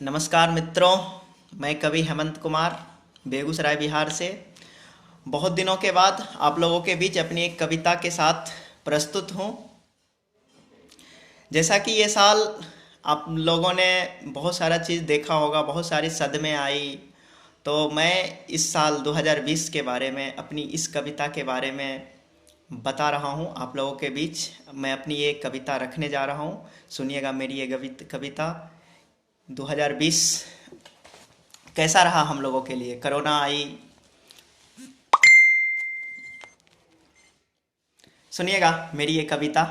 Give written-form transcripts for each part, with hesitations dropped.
नमस्कार मित्रों, मैं कवि हेमंत कुमार बेगूसराय बिहार से बहुत दिनों के बाद आप लोगों के बीच अपनी एक कविता के साथ प्रस्तुत हूँ। जैसा कि ये साल आप लोगों ने बहुत सारा चीज़ देखा होगा, बहुत सारी सदमें आई, तो मैं इस साल 2020 के बारे में अपनी इस कविता के बारे में बता रहा हूँ आप लोगों के बीच। मैं अपनी ये कविता रखने जा रहा हूँ, सुनिएगा मेरी ये कविता। 2020 कैसा रहा हम लोगों के लिए? कोरोना आई, सुनिएगा मेरी ये कविता।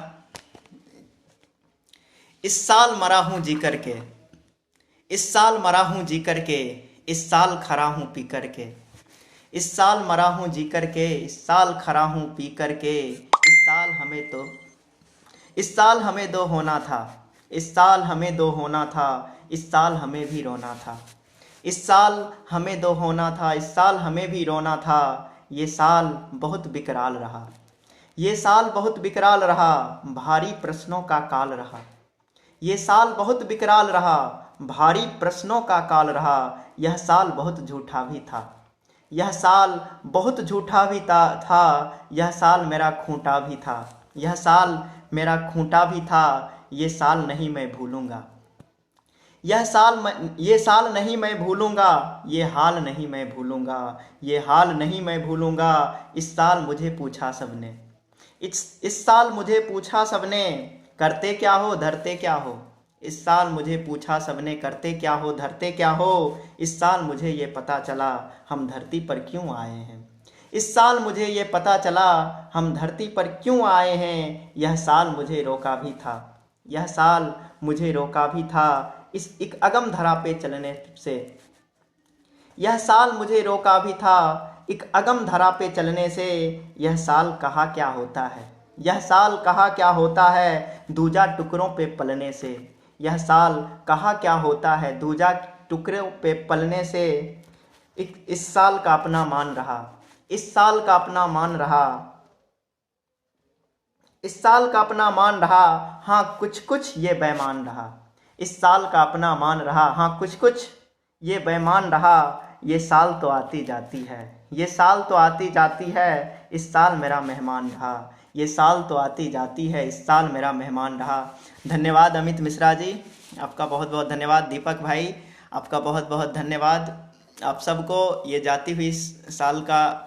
इस साल मरा हूं जी करके, इस साल मरा हूं जी करके, इस साल खरा हूं पी करके। इस साल मरा हूं जी करके, इस साल खरा हूं पी करके। इस साल हमें दो होना था, इस साल हमें दो होना था, इस साल हमें भी रोना था। इस साल हमें दो होना था, इस साल हमें भी रोना था। ये साल बहुत विकराल रहा, ये साल बहुत विकराल रहा, भारी प्रश्नों का काल रहा। ये साल बहुत विकराल रहा, भारी प्रश्नों का काल रहा। यह साल बहुत झूठा भी था, यह साल बहुत झूठा भी था। यह साल मेरा खूंटा भी था, यह साल मेरा खूंटा भी था। ये साल नहीं मैं भूलूंगा, ये साल नहीं मैं भूलूंगा। ये हाल नहीं मैं भूलूंगा, ये हाल नहीं मैं भूलूंगा। इस साल मुझे पूछा सबने, इस साल मुझे पूछा सबने, करते क्या हो धरते क्या हो। इस साल मुझे पूछा सबने, करते क्या हो धरते क्या हो। इस साल मुझे ये पता चला हम धरती पर क्यों आए हैं। इस साल मुझे ये पता चला हम धरती पर क्यों आए हैं। यह साल मुझे रोका भी था, यह साल मुझे रोका भी था इस एक अगम धरा पे चलने से। यह साल मुझे रोका भी था एक अगम धरा पे चलने से। यह साल कहा क्या होता है, यह साल कहा क्या होता है दूजा टुकड़ों पे पलने से। यह साल कहा क्या होता है दूजा टुकड़ों पे पलने से। इस साल का अपना मान रहा, इस साल का अपना मान रहा, इस साल का अपना मान रहा। हाँ कुछ कुछ ये बेईमान रहा, इस साल का अपना मान रहा। हाँ कुछ कुछ ये बेईमान रहा। ये साल तो आती जाती है, ये साल तो आती जाती है, इस साल मेरा मेहमान रहा। ये साल तो आती जाती है, इस साल मेरा मेहमान रहा। धन्यवाद अमित मिश्रा जी, आपका बहुत बहुत धन्यवाद। दीपक भाई, आपका बहुत बहुत धन्यवाद। आप सबको ये जाती हुई इस साल का